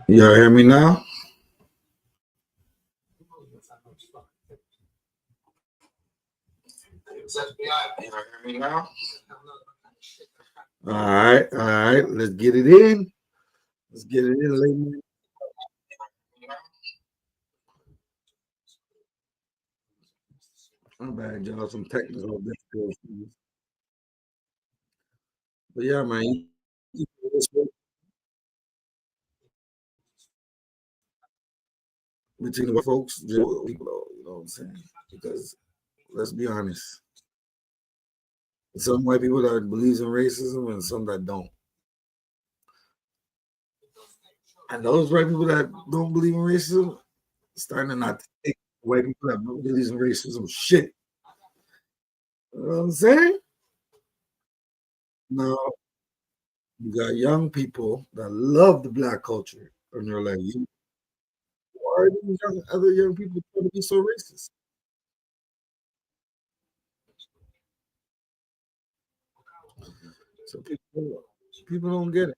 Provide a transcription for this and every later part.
Y'all hear me now? Y'all hear me now? All right. Let's get it in. Let's get it in, ladies. I'm bad, y'all. Some technical difficulties. But yeah, man. Between the folks, people, you know what I'm saying? Because let's be honest, some white people that believes in racism and some that don't. And those white people that don't believe in racism starting to not take white people that believe in racism shit. You know what I'm saying? Now you got young people that love the black culture, and you're like, why are these other young people trying to be so racist? So people don't get it.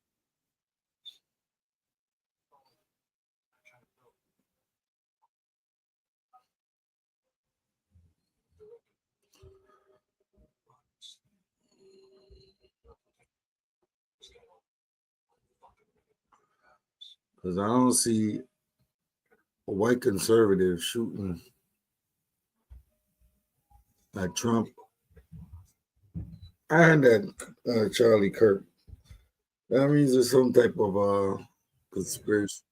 Because I don't see a white conservative shooting at Trump and at Charlie Kirk. That means there's some type of conspiracy.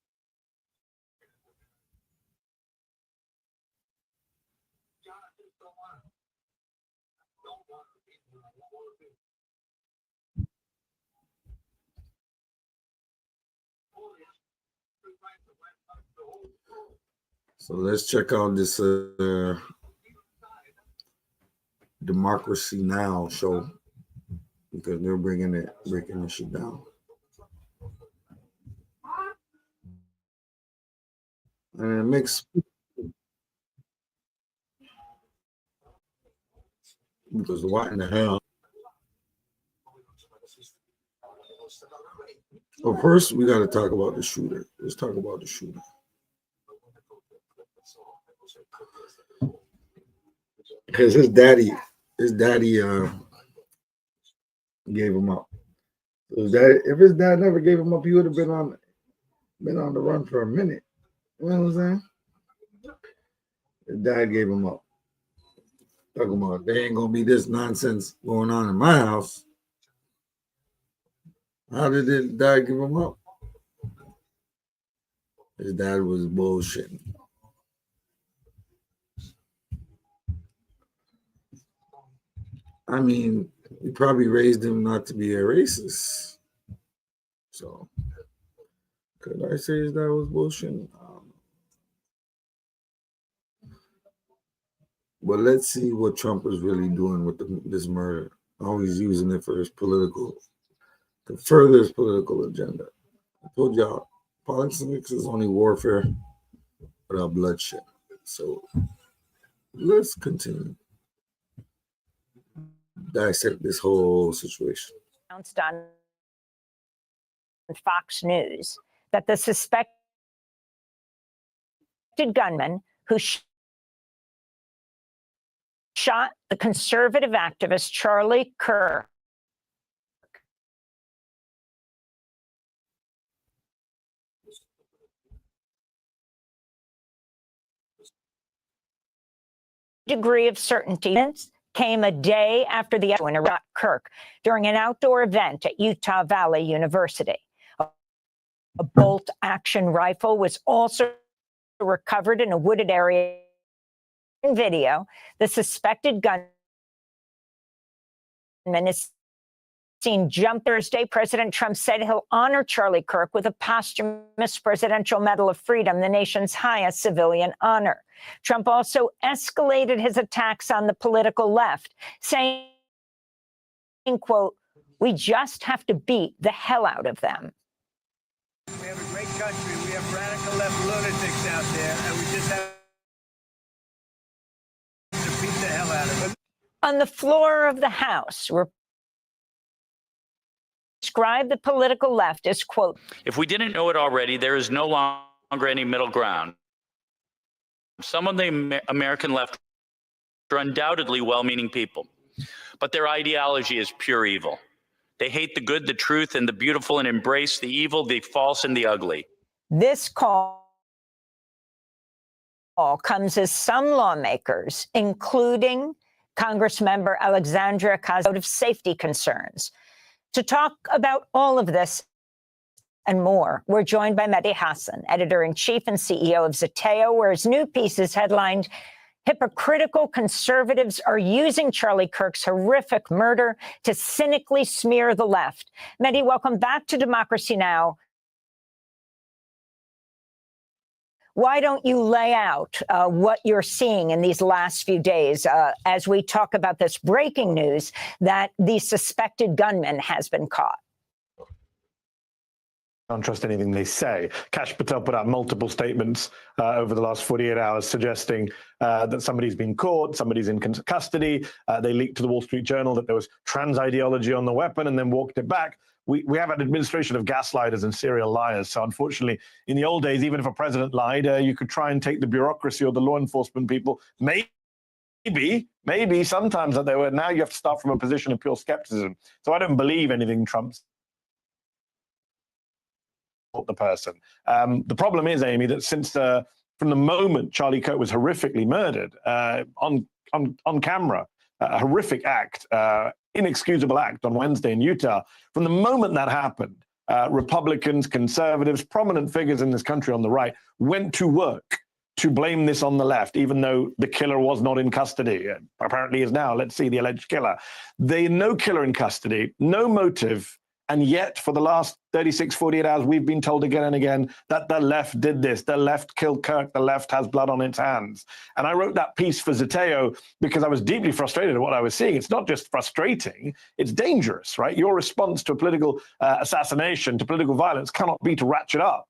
So let's check out this Democracy Now show because they're breaking the shit down. And it makes because what in the hell? Well, first we got to talk about the shooter. Let's talk about the shooter. Because his daddy gave him up. If his dad never gave him up, he would have been on the run for a minute. You know what I'm saying? His dad gave him up. Talking about there ain't gonna be this nonsense going on in my house. How did his dad give him up? His dad was bullshitting. I mean, he probably raised him not to be a racist. So, could I say his dad was bullshitting? But let's see what Trump is really doing with this murder. Always using it for to further his political agenda. I told y'all, politics is only warfare without bloodshed. So let's continue dissect this whole situation. Announced on Fox News that the suspected gunman who shot the conservative activist Charlie Kirk degree of certainty came a day after the shot Kirk during an outdoor event at Utah Valley University. A bolt-action rifle was also recovered in a wooded area. In video, the suspected gunman is seen jump. Thursday, President Trump said he'll honor Charlie Kirk with a posthumous Presidential Medal of Freedom, the nation's highest civilian honor. Trump also escalated his attacks on the political left, saying, quote, "We just have to beat the hell out of them." We have a great country. We have radical left lunatics out there, and we just have to beat the hell out of them. On the floor of the House, described the political left as, quote, if we didn't know it already, there is no longer any middle ground. Some of the American left are undoubtedly well-meaning people, but their ideology is pure evil. They hate the good, the truth, and the beautiful, and embrace the evil, the false, and the ugly. This call comes as some lawmakers, including Congressmember Alexandria Ocasio, out of safety concerns. To talk about all of this and more, we're joined by Mehdi Hasan, editor-in-chief and CEO of Zateo, where his new piece is headlined, "Hypocritical Conservatives Are Using Charlie Kirk's Horrific Murder to Cynically Smear the Left." Mehdi, welcome back to Democracy Now! Why don't you lay out what you're seeing in these last few days as we talk about this breaking news that the suspected gunman has been caught? Don't trust anything they say. Kash Patel put out multiple statements over the last 48 hours suggesting that somebody's been caught, somebody's in custody. They leaked to the Wall Street Journal that there was trans ideology on the weapon and then walked it back. We have an administration of gaslighters and serial liars. So unfortunately, in the old days, even if a president lied, you could try and take the bureaucracy or the law enforcement people. Maybe sometimes that they were. Now you have to start from a position of pure skepticism. So I don't believe anything Trump's the person. The problem is, Amy, that since from the moment Charlie Kirk was horrifically murdered on camera, a horrific act, inexcusable act on Wednesday in Utah, from the moment that happened, Republicans, conservatives, prominent figures in this country on the right went to work to blame this on the left, even though the killer was not in custody. Apparently is now. Let's see the alleged killer. No killer in custody, no motive. And yet, for the last 36, 48 hours, we've been told again and again that the left did this. The left killed Kirk. The left has blood on its hands. And I wrote that piece for Zateo because I was deeply frustrated at what I was seeing. It's not just frustrating, it's dangerous, right? Your response to a political assassination, to political violence, cannot be to ratchet up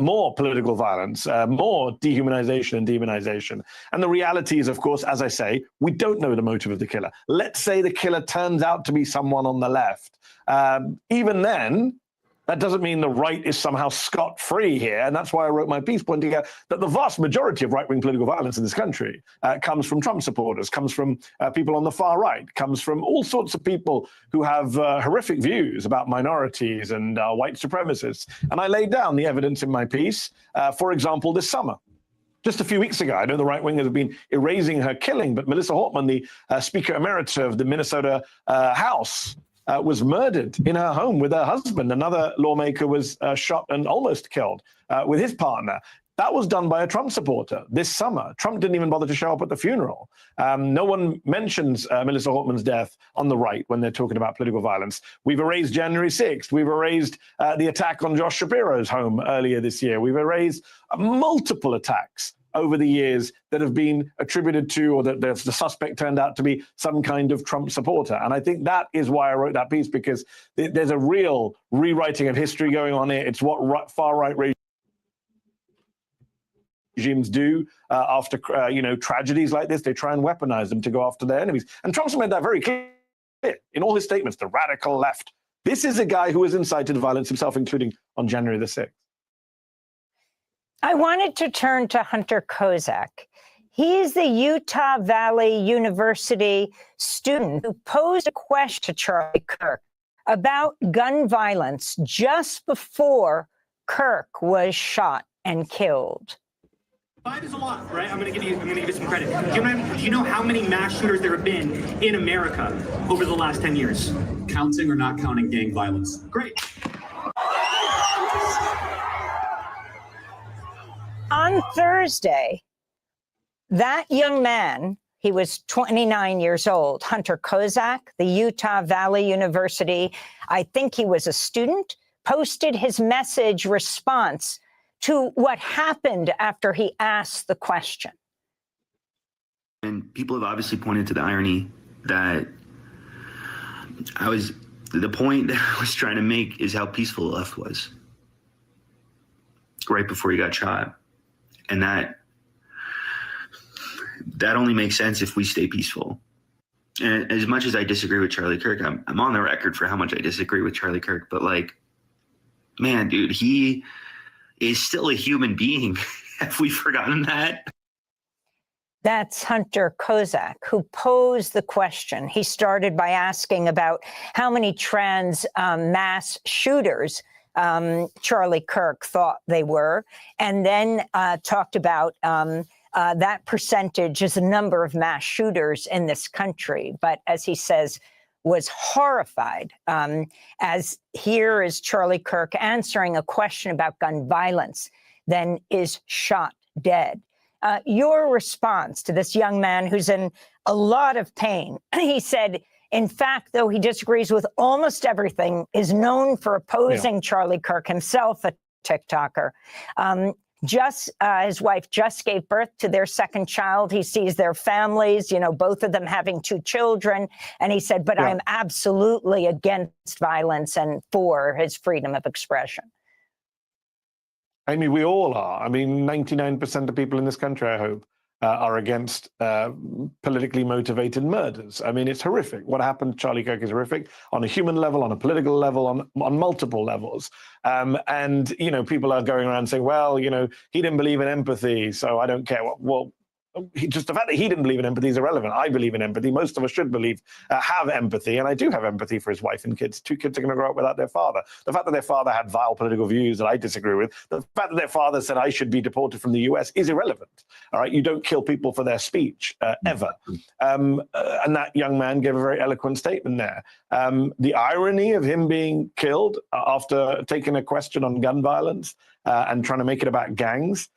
more political violence, more dehumanization and demonization. And the reality is, of course, as I say, we don't know the motive of the killer. Let's say the killer turns out to be someone on the left. Even then, that doesn't mean the right is somehow scot-free here. And that's why I wrote my piece pointing out that the vast majority of right-wing political violence in this country comes from Trump supporters, comes from people on the far right, comes from all sorts of people who have horrific views about minorities and white supremacists. And I laid down the evidence in my piece. For example, this summer. Just a few weeks ago, I know the right wing has been erasing her killing, but Melissa Hortman, the Speaker Emerita of the Minnesota House, was murdered in her home with her husband. Another lawmaker was shot and almost killed with his partner. That was done by a Trump supporter this summer. Trump didn't even bother to show up at the funeral. No one mentions Melissa Hortman's death on the right when they're talking about political violence. We've erased January 6th. We've erased the attack on Josh Shapiro's home earlier this year. We've erased multiple attacks over the years that have been attributed to, or that the suspect turned out to be some kind of Trump supporter. And I think that is why I wrote that piece, because there's a real rewriting of history going on here. It's what far-right regimes do after tragedies like this. They try and weaponize them to go after their enemies. And Trump's made that very clear in all his statements, the radical left. This is a guy who has incited violence himself, including on January the 6th. I wanted to turn to Hunter Kozak. He's the Utah Valley University student who posed a question to Charlie Kirk about gun violence just before Kirk was shot and killed. 5 is a lot, right? I'm gonna give you some credit. Do you know how many mass shooters there have been in America over the last 10 years? Counting or not counting gang violence? Great. On Thursday, that young man, he was 29 years old, Hunter Kozak, the Utah Valley University, I think he was a student, posted his message response to what happened after he asked the question. And people have obviously pointed to the irony that the point that I was trying to make is how peaceful the left was right before he got shot. And that only makes sense if we stay peaceful. And as much as I disagree with Charlie Kirk, I'm on the record for how much I disagree with Charlie Kirk. But like, man, dude, he is still a human being. Have we forgotten that? That's Hunter Kozak, who posed the question. He started by asking about how many trans mass shooters Charlie Kirk thought they were, and then talked about that percentage as a number of mass shooters in this country. But as he says, was horrified, as here is Charlie Kirk answering a question about gun violence, then is shot dead. Your response to this young man who's in a lot of pain. He said, in fact, though he disagrees with almost everything, is known for opposing Charlie Kirk, himself a TikToker. His wife just gave birth to their second child. He sees their families, both of them having 2 children. And he said, but I'm absolutely against violence and for his freedom of expression. I mean, we all are. I mean, 99% of people in this country, I hope, are against politically motivated murders. I mean, it's horrific. What happened to Charlie Kirk is horrific on a human level, on a political level, on multiple levels. And, people are going around saying, well, he didn't believe in empathy, so I don't care. Well, just the fact that he didn't believe in empathy is irrelevant. I believe in empathy. Most of us should have empathy, and I do have empathy for his wife and kids. 2 kids are going to grow up without their father. The fact that their father had vile political views that I disagree with, the fact that their father said I should be deported from the US is irrelevant. All right, you don't kill people for their speech ever. And that young man gave a very eloquent statement there. The irony of him being killed after taking a question on gun violence and trying to make it about gangs.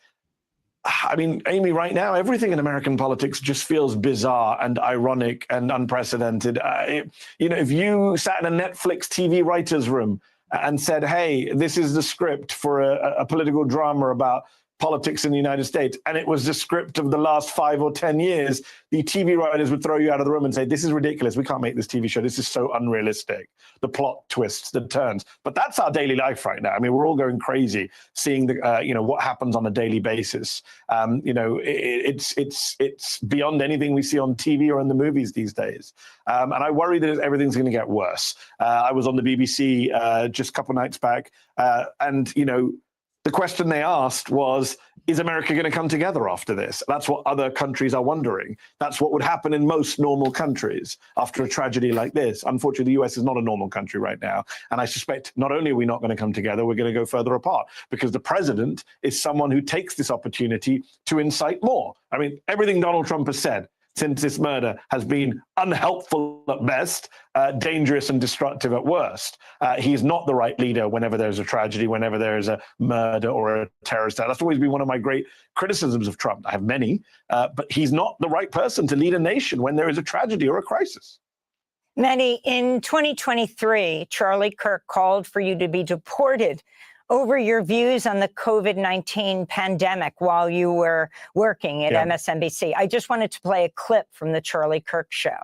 I mean, Amy, right now, everything in American politics just feels bizarre and ironic and unprecedented. If you sat in a Netflix TV writer's room and said, hey, this is the script for a political drama about politics in the United States, and it was the script of the last 5 or 10 years, the TV writers would throw you out of the room and say, this is ridiculous. We can't make this TV show. This is so unrealistic. The plot twists, the turns. But that's our daily life right now. I mean, we're all going crazy seeing what happens on a daily basis. It's beyond anything we see on TV or in the movies these days. And I worry that everything's going to get worse. I was on the BBC just a couple nights back, and the question they asked was, is America going to come together after this? That's what other countries are wondering. That's what would happen in most normal countries after a tragedy like this. Unfortunately, the US is not a normal country right now. And I suspect not only are we not going to come together, we're going to go further apart, because the president is someone who takes this opportunity to incite more. I mean, everything Donald Trump has said since this murder has been unhelpful at best, dangerous and destructive at worst. He's not the right leader whenever there's a tragedy, whenever there's a murder or a terrorist attack. That's always been one of my great criticisms of Trump. I have many, but he's not the right person to lead a nation when there is a tragedy or a crisis. Mehdi, in 2023, Charlie Kirk called for you to be deported over your views on the COVID-19 pandemic while you were working at MSNBC. I just wanted to play a clip from the Charlie Kirk show.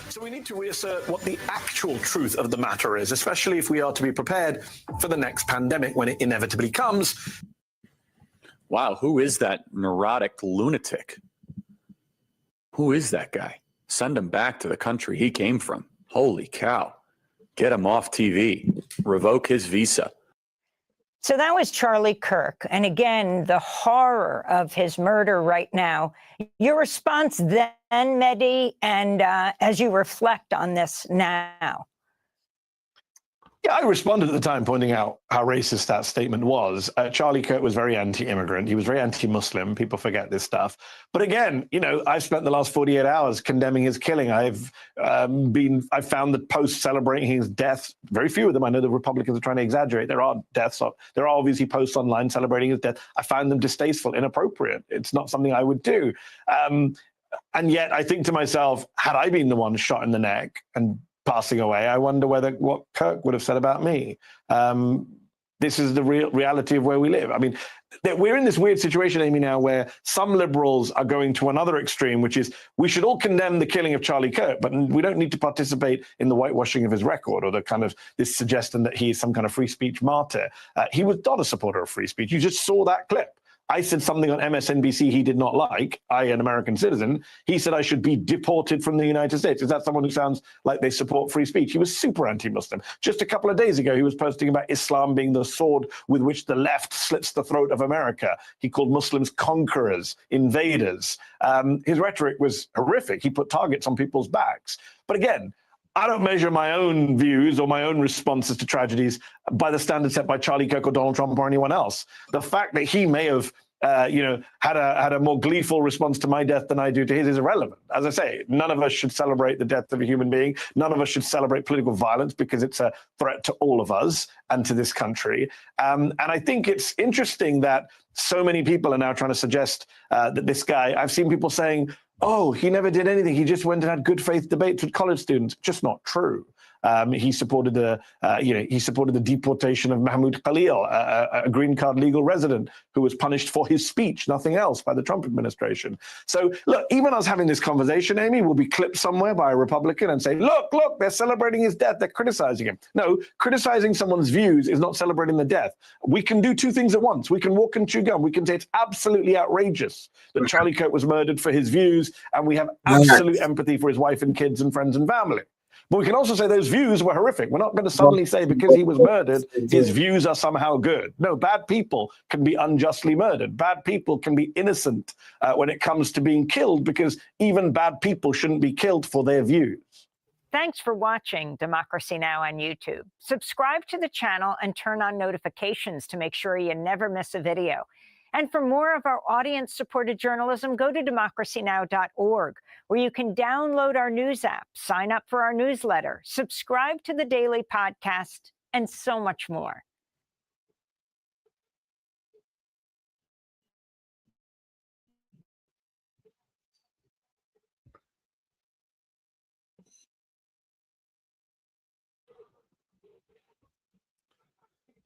So we need to reassert what the actual truth of the matter is, especially if we are to be prepared for the next pandemic when it inevitably comes. Wow, who is that neurotic lunatic? Who is that guy? Send him back to the country he came from. Holy cow. Get him off TV. Revoke his visa. So that was Charlie Kirk. And again, the horror of his murder right now. Your response then, Mehdi, and as you reflect on this now. Yeah, I responded at the time pointing out how racist that statement was. Charlie Kirk was very anti-immigrant. He was very anti-Muslim. People forget this stuff. But again, I've spent the last 48 hours condemning his killing. I've found that posts celebrating his death, very few of them. I know the Republicans are trying to exaggerate. There are deaths. There are obviously posts online celebrating his death. I found them distasteful, inappropriate. It's not something I would do. And yet I think to myself, had I been the one shot in the neck and passing away, I wonder what Kirk would have said about me. This is the reality of where we live. I mean, we're in this weird situation, Amy, now where some liberals are going to another extreme, which is we should all condemn the killing of Charlie Kirk, but we don't need to participate in the whitewashing of his record or the kind of this suggestion that he is some kind of free speech martyr. He was not a supporter of free speech. You just saw that clip. I said something on MSNBC he did not like, I, an American citizen. He said I should be deported from the United States. Is that someone who sounds like they support free speech? He was super anti-Muslim. Just a couple of days ago, he was posting about Islam being the sword with which the left slits the throat of America. He called Muslims conquerors, invaders. His rhetoric was horrific. He put targets on people's backs. But again, I don't measure my own views or my own responses to tragedies by the standards set by Charlie Kirk or Donald Trump or anyone else. The fact that he may have, had a more gleeful response to my death than I do to his is irrelevant. As I say, none of us should celebrate the death of a human being. None of us should celebrate political violence because it's a threat to all of us and to this country. And I think it's interesting that so many people are now trying to suggest that this guy, I've seen people saying, oh, he never did anything. He just went and had good faith debates with college students. Just not true. He supported the deportation of Mahmoud Khalil, a green card legal resident who was punished for his speech, nothing else, by the Trump administration. So look, even us having this conversation, Amy, will be clipped somewhere by a Republican and say, look, they're celebrating his death. They're criticizing him. No, criticizing someone's views is not celebrating the death. We can do two things at once. We can walk and chew gum. We can say it's absolutely outrageous that Charlie Kirk was murdered for his views, and we have absolute empathy for his wife and kids and friends and family. But we can also say those views were horrific. We're not going to suddenly say because he was murdered, his views are somehow good. No, bad people can be unjustly murdered. Bad people can be innocent when it comes to being killed, because even bad people shouldn't be killed for their views. Thanks for watching Democracy Now! On YouTube. Subscribe to the channel and turn on notifications to make sure you never miss a video. And for more of our audience-supported journalism, go to democracynow.org, where you can download our news app, sign up for our newsletter, subscribe to the daily podcast, and so much more.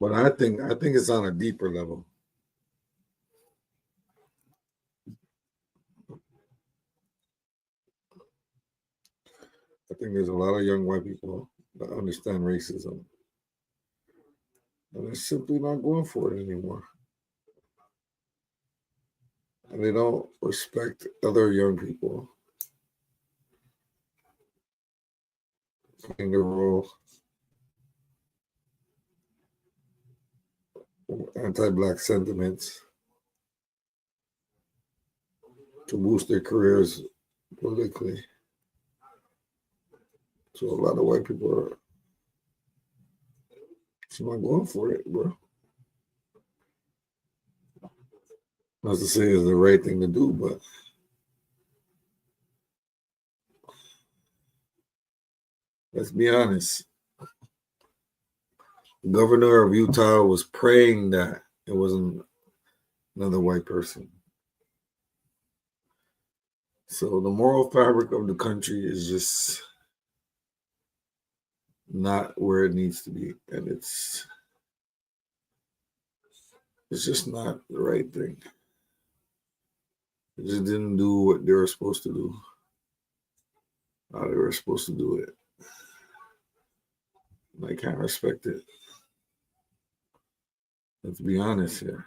But I think it's on a deeper level. I think there's a lot of young white people that understand racism, and they're simply not going for it anymore. And they don't respect other young people playing their role, anti-black sentiments to boost their careers politically. So a lot of white people are not going for it, bro. Not to say it's the right thing to do, but let's be honest. The governor of Utah was praying that it wasn't another white person. So the moral fabric of the country is just not where it needs to be, and it's just not the right thing. They just didn't do what they were supposed to do, how they were supposed to do it. And I can't respect it. Let's be honest here.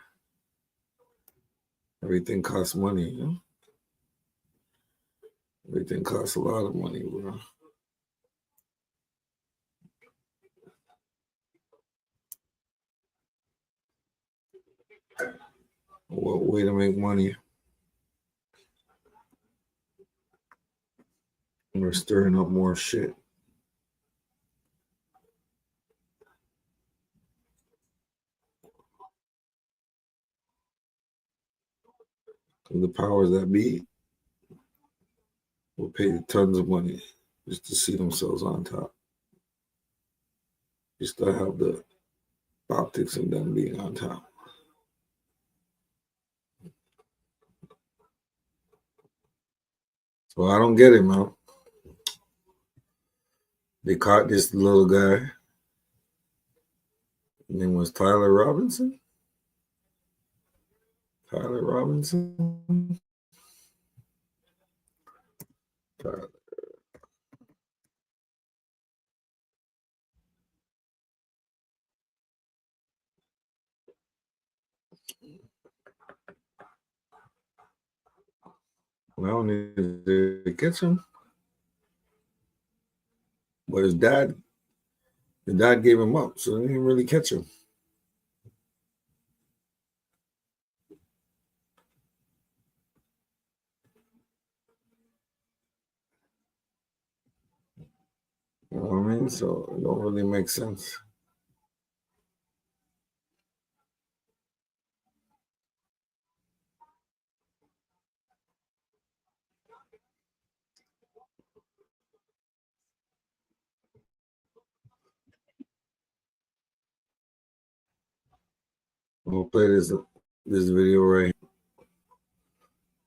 Everything costs money, you know? Everything costs a lot of money, bro. What way to make money? We're stirring up more shit. The powers that be will pay tons of money just to see themselves on top. Just to have the optics of them being on top. So I don't get it, man. They caught this little guy. His name was Tyler Robinson. Tyler Robinson. Tyler. Not only did they catch him, but his dad gave him up, so they didn't really catch him. You know what I mean? So it don't really make sense. We'll play this video right here.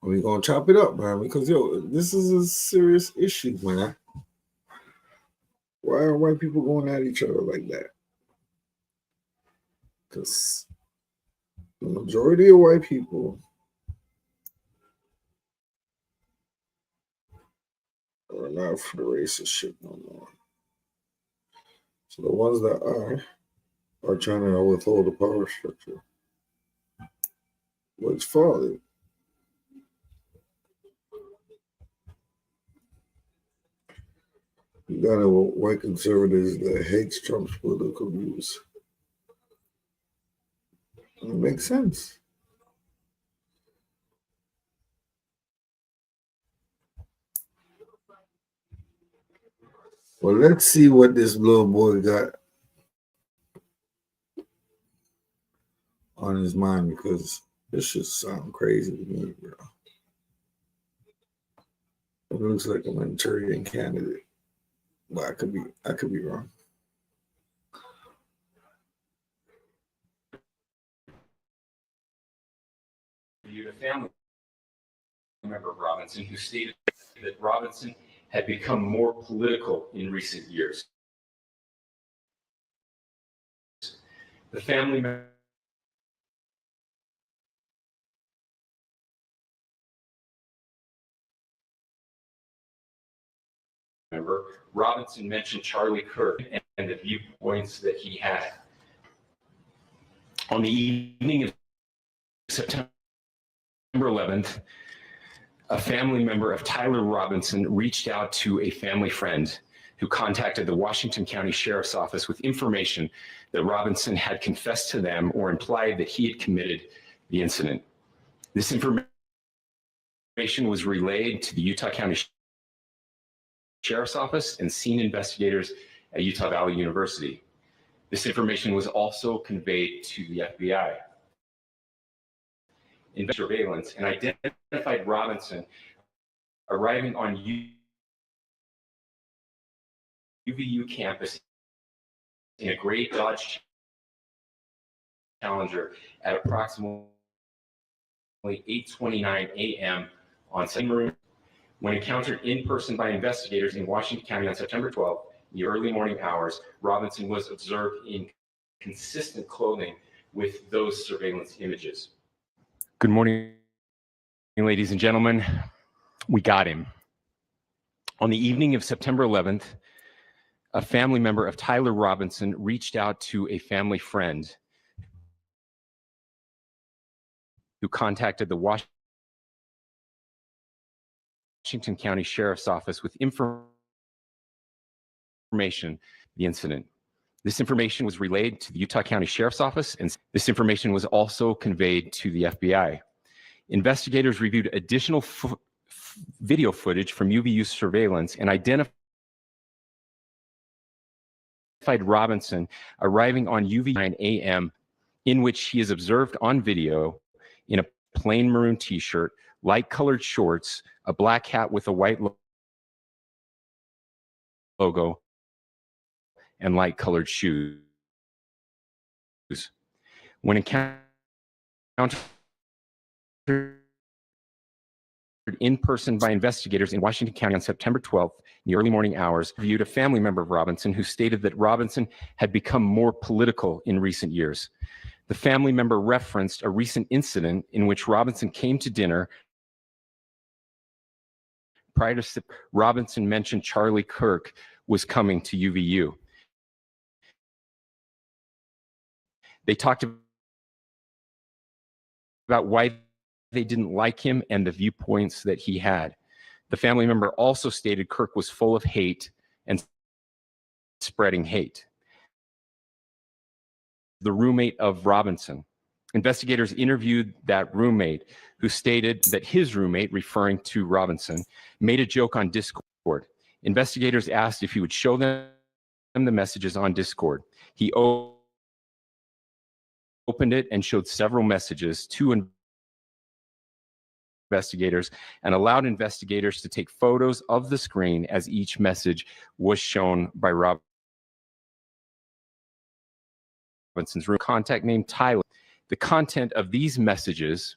We're gonna chop it up, man, because yo, this is a serious issue, man. Why are white people going at each other like that? Because the majority of white people are not for the racist shit no more. So the ones that are trying to withhold the power structure. But it's falling. You got a white conservatives that hates Trump's political views. It makes sense. Well, let's see what this little boy got on his mind, because this just sounds crazy to me, bro. It looks like a Manchurian candidate, but I could be wrong. A family member of Robinson who stated that Robinson had become more political in recent years. The family member, Robinson, mentioned Charlie Kirk and the viewpoints that he had. On the evening of September 11th, a family member of Tyler Robinson reached out to a family friend who contacted the Washington County Sheriff's Office with information that Robinson had confessed to them or implied that he had committed the incident. This information was relayed to the Utah County Sheriff's Office and scene investigators at Utah Valley University. This information was also conveyed to the FBI. In surveillance and identified Robinson arriving on UVU campus in a gray Dodge Challenger at approximately 8:29 a.m. on September. When encountered in person by investigators in Washington County on September 12th, in the early morning hours, Robinson was observed in consistent clothing with those surveillance images. Good morning, ladies and gentlemen. We got him. On the evening of September 11th, a family member of Tyler Robinson reached out to a family friend who contacted the Washington County Sheriff's Office with information the incident. This information was relayed to the Utah County Sheriff's Office, and this information was also conveyed to the FBI. Investigators reviewed additional video footage from UVU surveillance and identified Robinson arriving on UVU 9 a.m., in which he is observed on video in a plain maroon t-shirt, light-colored shorts, a black hat with a white logo, and light-colored shoes. When encountered in person by investigators in Washington County on September 12th, in the early morning hours, viewed a family member of Robinson who stated that Robinson had become more political in recent years. The family member referenced a recent incident in which Robinson came to dinner. Prior to Robinson mentioned Charlie Kirk was coming to UVU. They talked about why they didn't like him and the viewpoints that he had. The family member also stated Kirk was full of hate and spreading hate. The roommate of Robinson. Investigators interviewed that roommate, who stated that his roommate, referring to Robinson, made a joke on Discord. Investigators asked if he would show them the messages on Discord. He opened it and showed several messages to investigators and allowed investigators to take photos of the screen as each message was shown by Robinson's room contact named Tyler. The content of these messages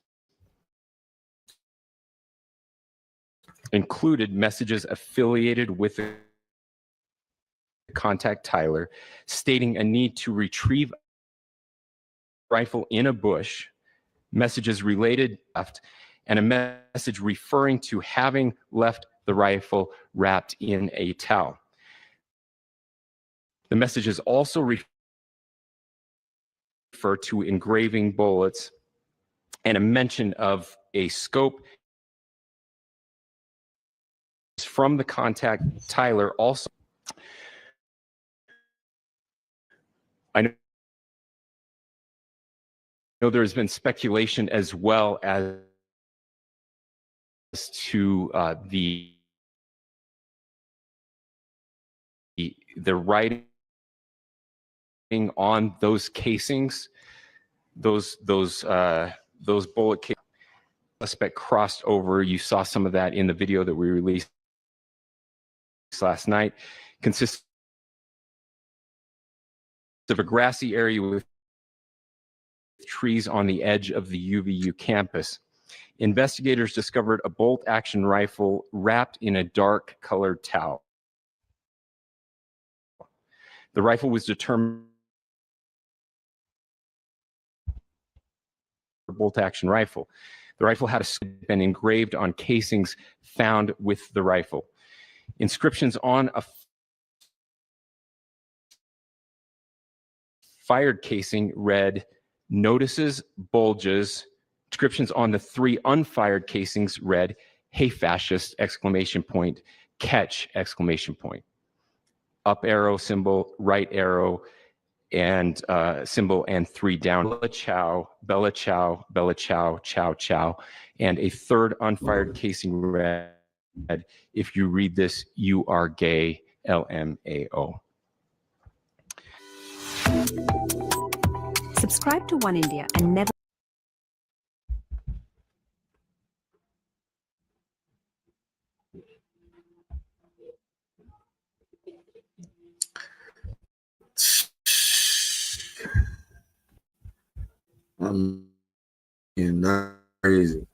included messages affiliated with the contact Tyler, stating a need to retrieve a rifle in a bush, messages related left, and a message referring to having left the rifle wrapped in a towel. The messages also refer to engraving bullets and a mention of a scope from the contact Tyler. Also, I know there's been speculation as well as to the writing on those casings, those bullet casings. Suspect crossed over. You saw some of that in the video that we released last night. Consists of a grassy area with trees on the edge of the UVU campus. Investigators discovered a bolt-action rifle wrapped in a dark colored towel. The rifle was determined a bolt-action rifle. The rifle had been engraved on casings found with the rifle. Inscriptions on a fired casing read, "Notices, bulges." Inscriptions on the 3 unfired casings read, "Hey fascist!" exclamation point, "Catch!" exclamation point. Up arrow symbol, right arrow, and symbol, and 3 down. Bella Chow, Bella Chow, Bella Chow, Chow Chow. And a 3rd unfired casing read, "If you read this, you are gay, LMAO." Subscribe to One India and never. Not crazy.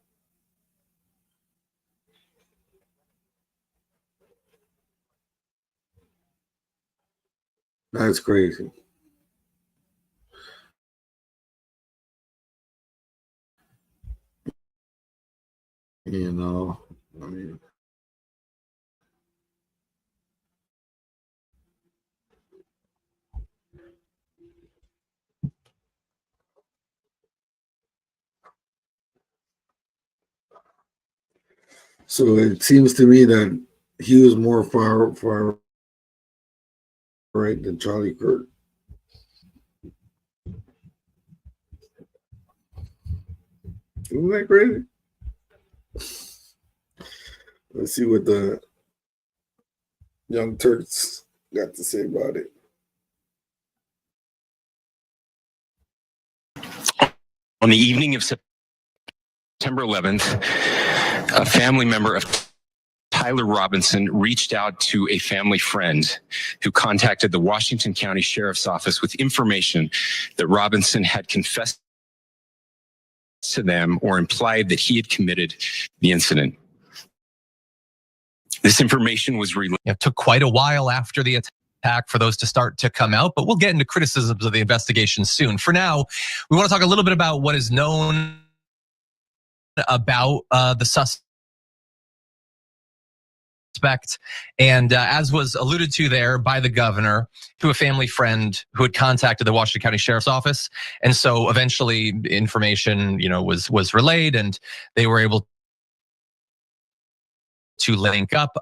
That's crazy. You know, I mean, so it seems to me that he was more far right than Charlie Kirk. Isn't that crazy? Let's see what the Young Turks got to say about it. On the evening of September 11th, a family member of Tyler Robinson reached out to a family friend who contacted the Washington County Sheriff's Office with information that Robinson had confessed to them or implied that he had committed the incident. This information was released. It took quite a while after the attack for those to start to come out, but we'll get into criticisms of the investigation soon. For now, we want to talk a little bit about what is known about the suspect suspect. And as was alluded to there by the governor, to a family friend who had contacted the Washington County Sheriff's Office. And so eventually information, was relayed, and they were able to link up.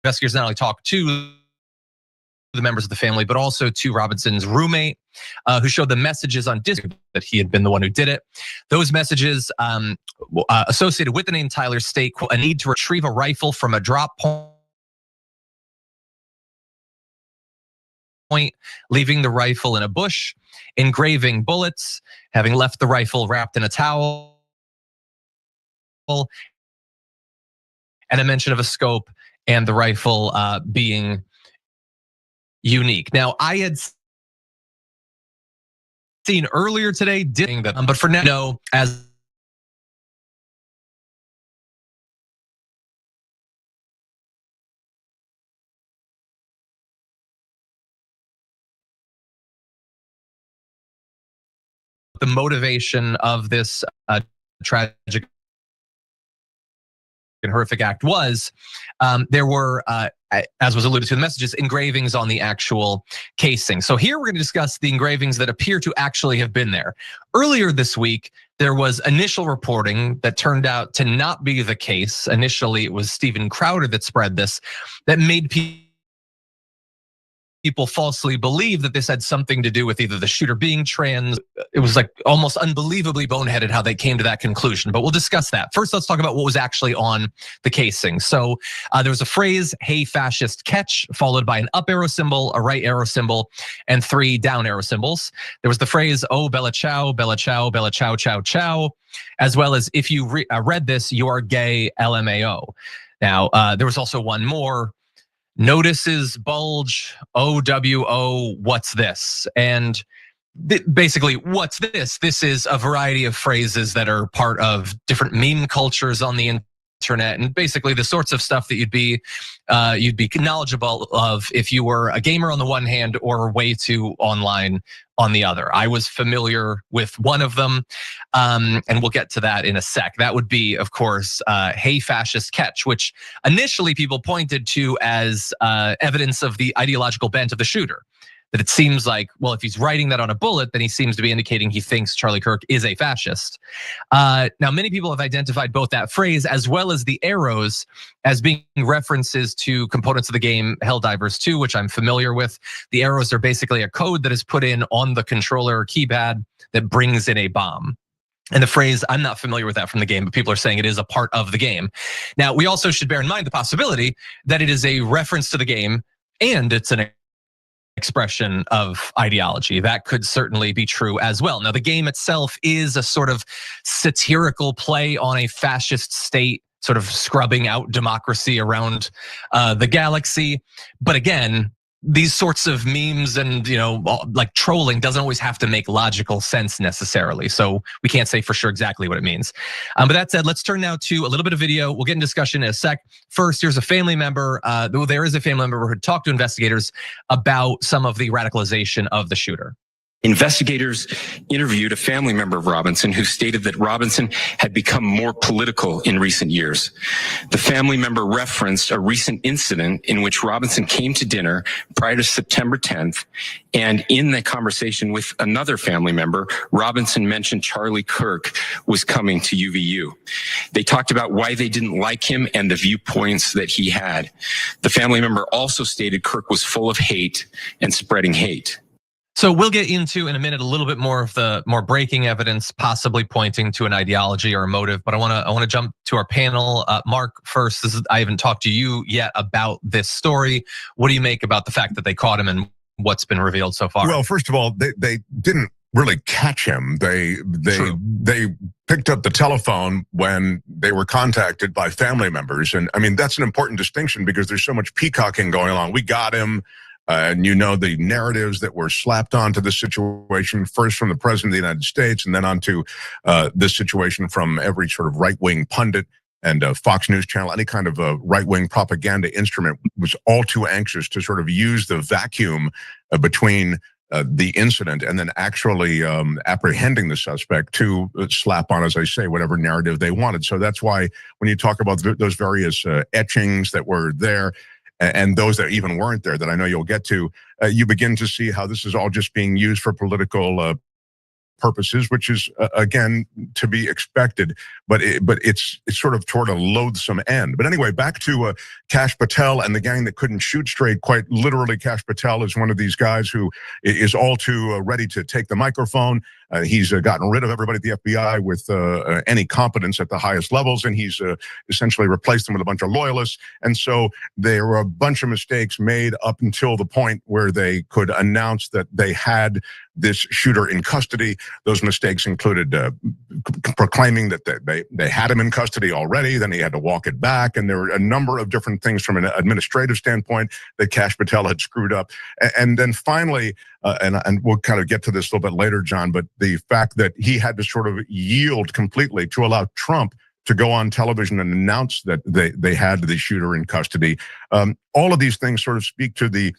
Investigators not only talked to the members of the family, but also to Robinson's roommate, who showed the messages on Discord that he had been the one who did it. Those messages associated with the name Tyler state a need to retrieve a rifle from a drop point, leaving the rifle in a bush, engraving bullets, having left the rifle wrapped in a towel, and a mention of a scope and the rifle being unique. Now, I had seen earlier today, but for now, as the motivation of this tragic and horrific act was, there were, as was alluded to in the messages, engravings on the actual casing. So here we're going to discuss the engravings that appear to actually have been there. Earlier this week, there was initial reporting that turned out to not be the case. Initially, it was Steven Crowder that spread this, that made people falsely believe that this had something to do with either the shooter being trans. It was like almost unbelievably boneheaded how they came to that conclusion, but we'll discuss that. First, let's talk about what was actually on the casing. So there was a phrase, "Hey fascist, catch," followed by an up arrow symbol, a right arrow symbol, and 3 down arrow symbols. There was the phrase, "Oh, Bella Chow, Bella Chow, Bella Chow, Chow, Chow," as well as, "If you read this, you're gay, LMAO." Now, there was also one more, "Notices bulge, OWO, what's this?" And basically, what's this? This is a variety of phrases that are part of different meme cultures on the internet, and basically the sorts of stuff that you'd be knowledgeable of if you were a gamer on the one hand or way too online on the other. I was familiar with one of them, and we'll get to that in a sec. That would be, of course, "Hey fascist, catch," which initially people pointed to as evidence of the ideological bent of the shooter. That it seems like, well, if he's writing that on a bullet, then he seems to be indicating he thinks Charlie Kirk is a fascist. Now, many people have identified both that phrase as well as the arrows as being references to components of the game Helldivers 2, which I'm familiar with. The arrows are basically a code that is put in on the controller or keypad that brings in a bomb. And the phrase, I'm not familiar with that from the game, but people are saying it is a part of the game. Now, we also should bear in mind the possibility that it is a reference to the game and it's an expression of ideology. That could certainly be true as well. Now, the game itself is a sort of satirical play on a fascist state, sort of scrubbing out democracy around the galaxy. But again, these sorts of memes and like trolling doesn't always have to make logical sense necessarily. So we can't say for sure exactly what it means. But that said, let's turn now to a little bit of video. We'll get in discussion in a sec. First, here's a family member. There is a family member who talked to investigators about some of the radicalization of the shooter. Investigators interviewed a family member of Robinson who stated that Robinson had become more political in recent years. The family member referenced a recent incident in which Robinson came to dinner prior to September 10th, and in the conversation with another family member, Robinson mentioned Charlie Kirk was coming to UVU. They talked about why they didn't like him and the viewpoints that he had. The family member also stated Kirk was full of hate and spreading hate. So we'll get into in a minute a little bit more of the more breaking evidence, possibly pointing to an ideology or a motive. But I want to jump to our panel. Mark, first, I haven't talked to you yet about this story. What do you make about the fact that they caught him and what's been revealed so far? Well, first of all, they didn't really catch him. They picked up the telephone when they were contacted by family members, and I mean that's an important distinction because there's so much peacocking going on. We got him. And the narratives that were slapped onto the situation, first from the president of the United States and then onto this situation from every sort of right-wing pundit and Fox News channel, any kind of a right-wing propaganda instrument was all too anxious to sort of use the vacuum between the incident and then actually apprehending the suspect to slap on, as I say, whatever narrative they wanted. So that's why when you talk about those various etchings that were there and those that even weren't there, that I know you'll get to, you begin to see how this is all just being used for political purposes, which is again to be expected, but it's sort of toward a loathsome end. But anyway, back to Kash Patel and the gang that couldn't shoot straight. Quite literally, Kash Patel is one of these guys who is all too ready to take the microphone. He's gotten rid of everybody at the FBI with any competence at the highest levels, and he's essentially replaced them with a bunch of loyalists. And so there were a bunch of mistakes made up until the point where they could announce that they had this shooter in custody. Those mistakes included proclaiming that they had him in custody already, then he had to walk it back, and there were a number of different things from an administrative standpoint that Kash Patel had screwed up. And then finally, and we'll kind of get to this a little bit later, John, but the fact that he had to sort of yield completely to allow Trump to go on television and announce that they had the shooter in custody. All of these things sort of speak to the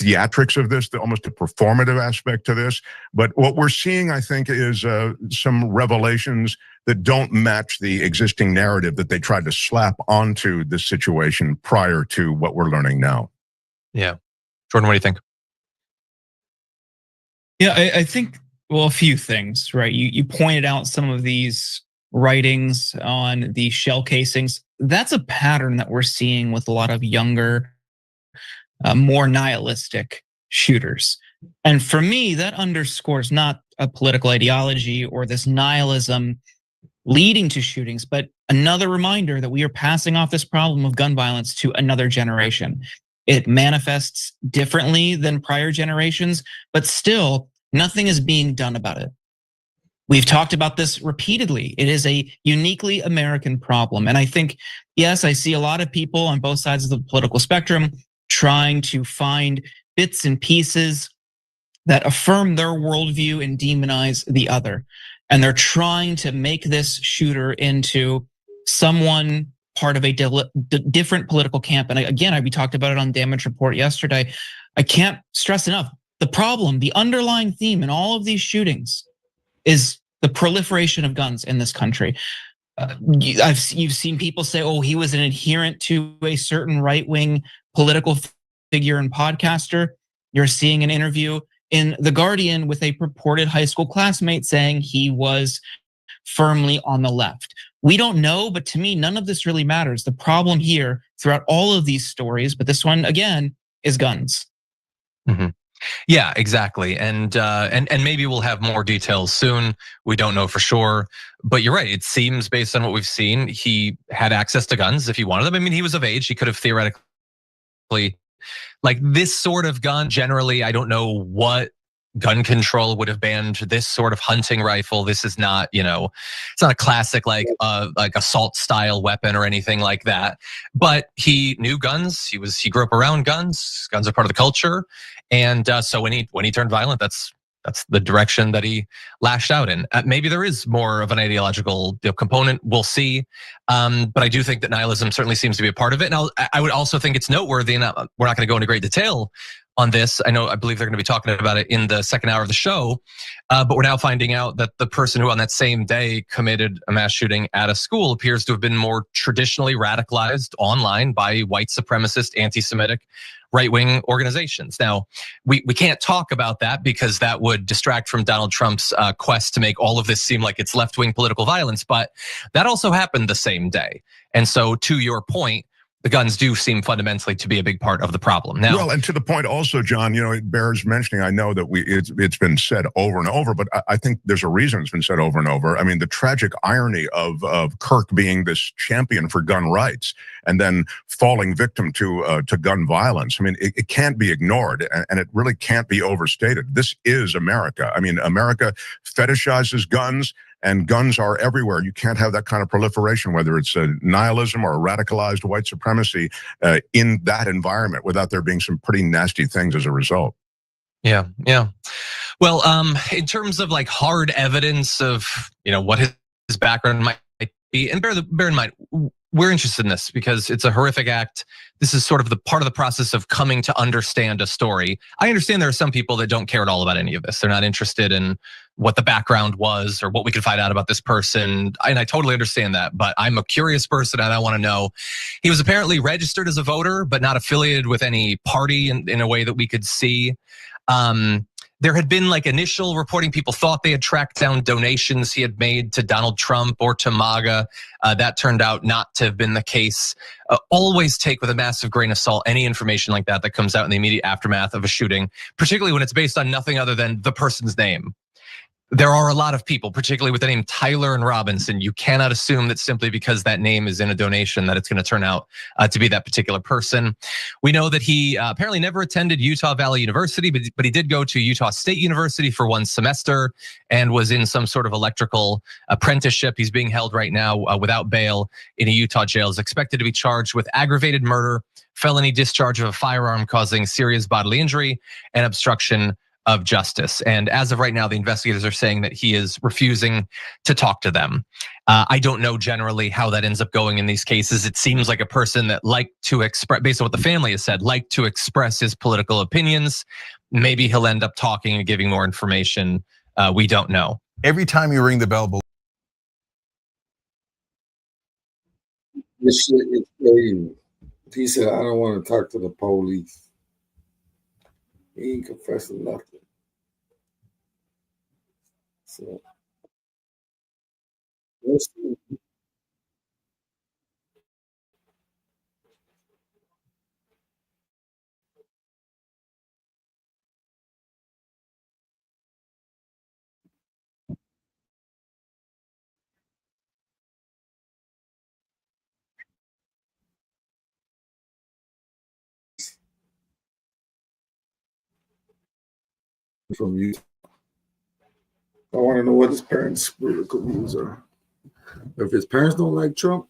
theatrics of this, almost a performative aspect to this. But what we're seeing, I think, is some revelations that don't match the existing narrative that they tried to slap onto this situation prior to what we're learning now. Yeah. Jordan, what do you think? Yeah, I think, well, a few things, right? You pointed out some of these writings on the shell casings. That's a pattern that we're seeing with a lot of younger, more nihilistic shooters. And for me, that underscores not a political ideology or this nihilism leading to shootings, but another reminder that we are passing off this problem of gun violence to another generation. It manifests differently than prior generations, but still nothing is being done about it. We've talked about this repeatedly. It is a uniquely American problem. And I think, yes, I see a lot of people on both sides of the political spectrum trying to find bits and pieces that affirm their worldview and demonize the other. And they're trying to make this shooter into someone part of a different political camp. And again, we talked about it on Damage Report yesterday. I can't stress enough, the problem, the underlying theme in all of these shootings is the proliferation of guns in this country. You've seen people say, oh, he was an adherent to a certain right-wing political figure and podcaster. You're seeing an interview in The Guardian with a purported high school classmate saying he was firmly on the left. We don't know, but to me, none of this really matters. The problem here throughout all of these stories, but this one again, is guns. Mm-hmm. Yeah, exactly. And maybe we'll have more details soon. We don't know for sure, but you're right. It seems based on what we've seen, he had access to guns if he wanted them. I mean, he was of age. He could have theoretically, like this sort of gun, generally, I don't know what gun control would have banned this sort of hunting rifle. This is not, it's not a classic like assault style weapon or anything like that. But he knew guns. He grew up around guns. Guns are part of the culture. And so when he turned violent, that's the direction that he lashed out in. Maybe there is more of an ideological component. We'll see. But I do think that nihilism certainly seems to be a part of it. And I would also think it's noteworthy, and we're not going to go into great detail on this. I believe they're going to be talking about it in the second hour of the show. But we're now finding out that the person who on that same day committed a mass shooting at a school appears to have been more traditionally radicalized online by white supremacist, anti-Semitic, right-wing organizations. Now, we can't talk about that because that would distract from Donald Trump's quest to make all of this seem like it's left-wing political violence, but that also happened the same day. And so to your point, the guns do seem fundamentally to be a big part of the problem. Now, well, and to the point also, John, it bears mentioning, I know that it's been said over and over, but I think there's a reason it's been said over and over. I mean, the tragic irony of Kirk being this champion for gun rights and then falling victim to gun violence. I mean, it can't be ignored, and it really can't be overstated. This is America. I mean, America fetishizes guns, and guns are everywhere. You can't have that kind of proliferation, whether it's a nihilism or a radicalized white supremacy in that environment without there being some pretty nasty things as a result. Yeah. Well, in terms of like hard evidence of, what his background might be, and bear in mind, we're interested in this because it's a horrific act. This is sort of the part of the process of coming to understand a story. I understand there are some people that don't care at all about any of this. They're not interested in what the background was or what we could find out about this person. And I totally understand that, but I'm a curious person and I want to know. He was apparently registered as a voter, but not affiliated with any party in a way that we could see. There had been like initial reporting. People thought they had tracked down donations he had made to Donald Trump or to MAGA. That turned out not to have been the case. Always take with a massive grain of salt any information like that that comes out in the immediate aftermath of a shooting, particularly when it's based on nothing other than the person's name. There are a lot of people, particularly with the name Tyler and Robinson. You cannot assume that simply because that name is in a donation that it's going to turn out to be that particular person. We know that he apparently never attended Utah Valley University, but he did go to Utah State University for one semester and was in some sort of electrical apprenticeship. He's being held right now without bail in a Utah jail. Is expected to be charged with aggravated murder, felony discharge of a firearm causing serious bodily injury, and obstruction of justice. And as of right now, the investigators are saying that he is refusing to talk to them. I don't know generally how that ends up going in these cases. It seems like a person that liked to express, based on what the family has said, liked to express his political opinions. Maybe he'll end up talking and giving more information. We don't know. Every time you ring the bell, This shit is crazy. He said, I don't want to talk to the police. He ain't confessing nothing. So, let's see. From you. I want to know what his parents' political views are. If his parents don't like Trump,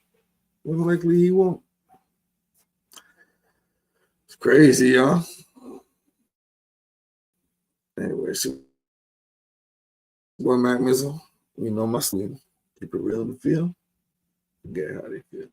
more than likely he won't. It's crazy, y'all. Anyway, so boy Mac Mizzle, you know my sleep. Keep it real in the field. Forget how they feel.